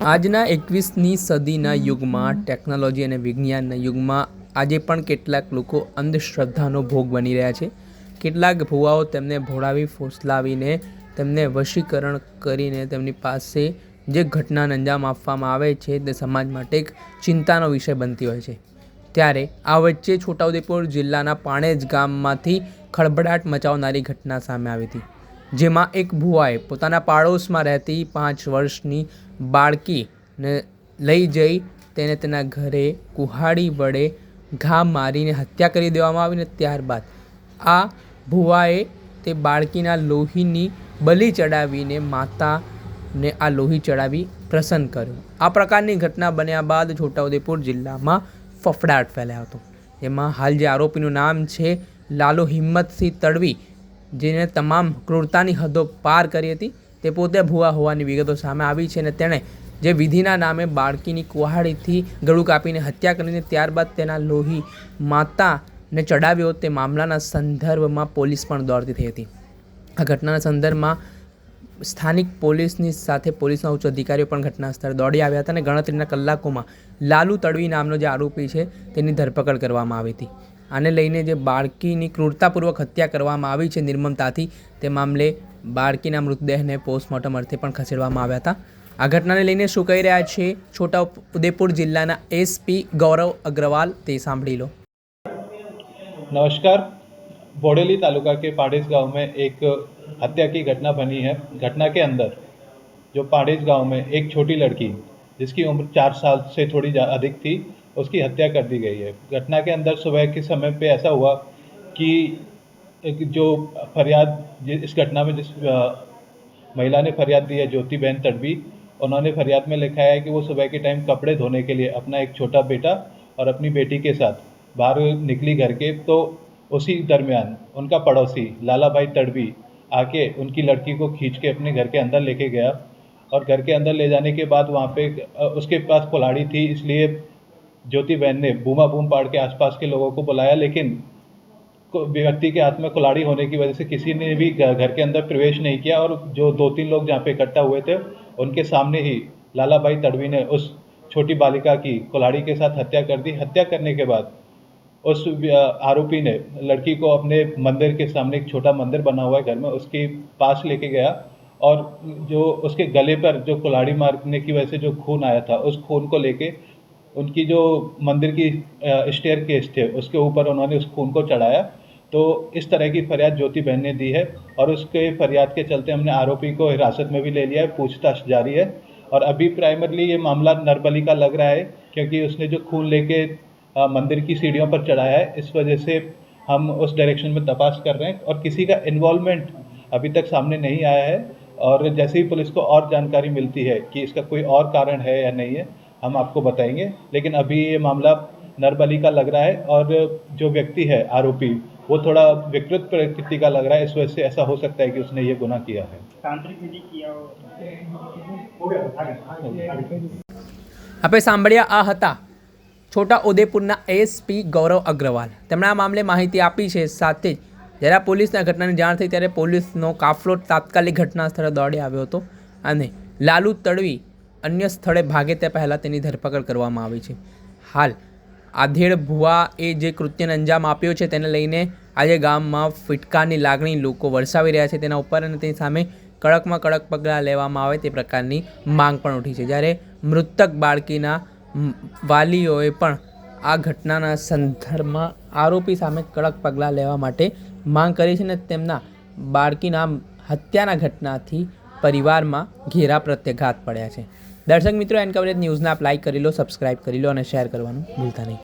આજના 21મી સદીના યુગમાં ટેકનોલોજી અને વિજ્ઞાનના યુગમાં આજે પણ કેટલાક લોકો અંધશ્રદ્ધાનો ભોગ બની રહ્યા છે. કેટલાક ભુવાઓ તેમને ભોળાવી ફોસલાવીને તેમને વશીકરણ કરીને તેમની પાસે જે ઘટનાને અંજામ આપવામાં આવે છે તે સમાજ માટે એક ચિંતાનો વિષય બનતી હોય છે. ત્યારે આ વચ્ચે છોટાઉદેપુર જિલ્લાના પાણેજ ગામમાંથી ખળભળાટ મચાવનારી ઘટના સામે આવી હતી, જેમાં એક ભુવાએ પોતાના પાડોશમાં રહેતી 5 વર્ષની બાળકીને લઈ જઈ તેને તેના ઘરે કુહાડી વડે ઘા મારીને હત્યા કરી દેવામાં આવીને ત્યારબાદ આ ભુવાએ તે બાળકીના લોહીની બલિ ચડાવીને માતાને આ લોહી ચડાવી પ્રસન્ન કર્યો. આ પ્રકારની ઘટના બન્યા બાદ છોટાઉદેપુર જિલ્લામાં ફફડાટ ફેલાયો હતો. એમાં હાલ જે આરોપીનું નામ છે લાલુ હિંમતસિંહ તડવી, જેને તમામ ક્રૂરતાની હદો પાર કરી હતી, તે પોતે ભુવા હોવાની વિગતો સામે આવી છે અને તેણે જે વિધિના નામે બાળકીની કુહાડીથી ગળું કાપીને હત્યા કરીને ત્યારબાદ તેના લોહી માતાને ચડાવ્યો, તે મામલાના સંદર્ભમાં પોલીસ પણ દોડતી થઈ હતી. આ ઘટનાના સંદર્ભમાં સ્થાનિક પોલીસની સાથે પોલીસના ઉચ્ચ અધિકારીઓ પણ ઘટના સ્થળે દોડી આવ્યા હતા અને ગણતરીના કલાકોમાં લાલુ તડવી નામનો જે આરોપી છે તેની ધરપકડ કરવામાં આવી હતી. આને લઈને જે બાળકીની ક્રૂરતાપૂર્વક હત્યા કરવામાં આવી છે નિર્મમતાથી, તે મામલે બાળકીના મૃતદેહને પોસ્ટમોર્ટમ અર્થે પણ ખસેડવામાં આવ્યા હતા. આ ઘટનાને લઈને શું કહી રહ્યા છે છોટાઉદેપુર જિલ્લાના એસપી ગૌરવ અગ્रवाल, તે સાંભળી લો. नमस्कार। बोडेली तालुका के पाड़ेज गांव में एक हत्या की घटना बनी है। घटना के अंदर जो पाड़ेज गांव में एक छोटी लड़की जिसकी उम्र 4 साल से थोड़ी अधिक थी, उसकी हत्या कर दी गई है। घटना के अंदर सुबह के समय पे ऐसा हुआ कि जो फरियाद इस घटना में जिस महिला ने फरियाद दी है, ज्योति बहन तड़वी, उन्होंने फरियाद में लिखा है कि वो सुबह के टाइम कपड़े धोने के लिए अपना एक छोटा बेटा और अपनी बेटी के साथ बाहर निकली घर के, तो उसी दरमियान उनका पड़ोसी लाला भाई तड़वी आके उनकी लड़की को खींच के अपने घर के अंदर लेके गया और घर के अंदर ले जाने के बाद वहाँ पे उसके पास कुल्हाड़ी थी, इसलिए ज्योति बहन ने बूमा बूम पाड़ के आसपास के लोगों को बुलाया, लेकिन व्यक्ति के हाथ में कुल्हाड़ी होने की वजह से किसी ने भी घर के अंदर प्रवेश नहीं किया और जो 2-3 लोग जहाँ पे इकट्ठा हुए थे उनके सामने ही लाला भाई तड़वी ने उस छोटी बालिका की कुल्हाड़ी के साथ हत्या कर दी। हत्या करने के बाद उस आरोपी ने लड़की को अपने मंदिर के सामने एक छोटा मंदिर बना हुआ है घर में, उसके पास लेके गया और जो उसके गले पर जो कुल्हाड़ी मारने की वजह से जो खून आया था, उस खून को लेके उनकी जो मंदिर की स्टेयरकेस थे उसके ऊपर उन्होंने उस खून को चढ़ाया। तो इस तरह की फरियाद ज्योति बहन ने दी है और उसके फरियाद के चलते हमने आरोपी को हिरासत में भी ले लिया है, पूछताछ जारी है। और अभी प्राइमरली ये मामला नरबली का लग रहा है, क्योंकि उसने जो खून लेके मंदिर की सीढ़ियों पर चढ़ाया है, इस वजह से हम उस डायरेक्शन में तपास कर रहे हैं और किसी का इन्वॉल्वमेंट अभी तक सामने नहीं आया है। और जैसे ही पुलिस को और जानकारी मिलती है कि इसका कोई और कारण है या नहीं है, हम आपको बताएंगे। लेकिन अभी ये मामला नरबली का लग रहा है और जो व्यक्ति है आरोपी, वो थोड़ा विकृत प्रकृति का लग रहा है, इस वजह से ऐसा हो सकता है कि उसने ये गुनाह किया है। तांत्रिक विधि किया આપણે સાંભળ્યા આ હતા છોટાઉદેપુરના એસપી ગૌરવ અગ્રવાલ. તેમણે આ મામલે માહિતી આપી છે. સાથે જ જ્યારે પોલીસને આ ઘટનાની જાણ થઈ ત્યારે પોલીસનો કાફલો તાત્કાલિક ઘટના સ્થળે દોડી આવ્યો હતો અને લાલુ તડવી અન્ય સ્થળે ભાગે તે પહેલાં તેની ધરપકડ કરવામાં આવી છે. હાલ આધેડ ભુવાએ જે કૃત્યને અંજામ આપ્યો છે તેને લઈને આજે ગામમાં ફિટકારની લાગણી લોકો વરસાવી રહ્યા છે તેના ઉપર, અને તેની સામે કડકમાં કડક પગલાં લેવામાં આવે તે પ્રકારની માંગ પણ ઉઠી છે. જ્યારે મૃતક બાળકીના વાલીઓએ પણ આ ઘટનાના સંદર્ભમાં આરોપી સામે કડક પગલાં લેવા માટે માંગ કરી છે અને તેમના બાળકીના હત્યાના ઘટનાથી પરિવારમાં ઘેરા પ્રત્યાઘાત પડ્યા છે. દર્શક મિત્રો, એન કવરેજ ન્યૂઝને આપ લાઇક કરી લો, સબસ્ક્રાઇબ કરી લો અને શેર કરવાનું ભૂલતા નહીં.